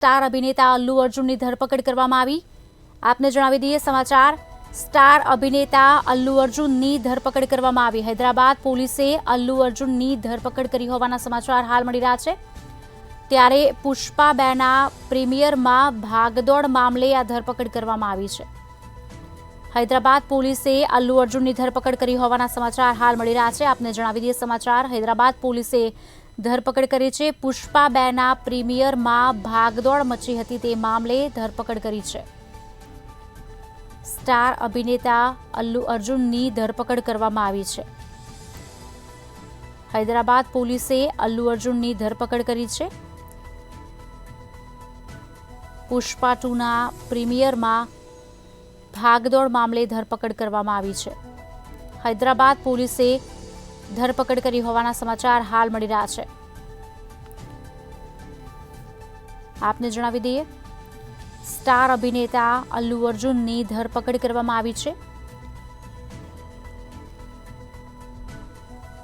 Star અભિનેતા અલ્લુ અર્જુનની ધરપકડ કરવામાં આવી। આપને જણાવી દઈએ સમાચાર। સ્ટાર અભિનેતા અલ્લુ અર્જુનની ધરપકડ કરવામાં આવી। હૈદરાબાદ પોલીસે અલ્લુ અર્જુનની ધરપકડ કરી હોવાના સમાચાર હાલ મળી રહ્યા છે। ત્યારે પુષ્પા 2ના પ્રીમિયરમાં ભાગદોડ મામલે આ ધરપકડ કરવામાં આવી છે। હૈદરાબાદ પોલીસે અલ્લુ અર્જુનની ધરપકડ કરી હોવાના સમાચાર હાલ મળી રહ્યા છે। આપને જણાવી દઈએ સમાચાર। હૈદરાબાદ પોલીસે ધરપકડ કરી છે। પુષ્પા 2ના પ્રીમિયરમાં ભાગદોડ મચી હતી તે મામલે ધરપકડ કરી છે। સ્ટાર અભિનેતા અલ્લુ અર્જુનની ધરપકડ કરવામાં આવી છે। હૈદરાબાદ પોલીસે અલ્લુ અર્જુનની ધરપકડ કરી છે। પુષ્પા 2ના પ્રીમિયરમાં ભાગદોડ મામલે ધરપકડ કરવામાં આવી છે। હૈદરાબાદ પોલીસે ધરપકડ કરી હોવાના સમાચાર હાલ મળી રહ્યા છે। આપને જણાવી દઈએ સ્ટાર અભિનેતા અલ્લુ અર્જુનની ધરપકડ કરવામાં આવી છે।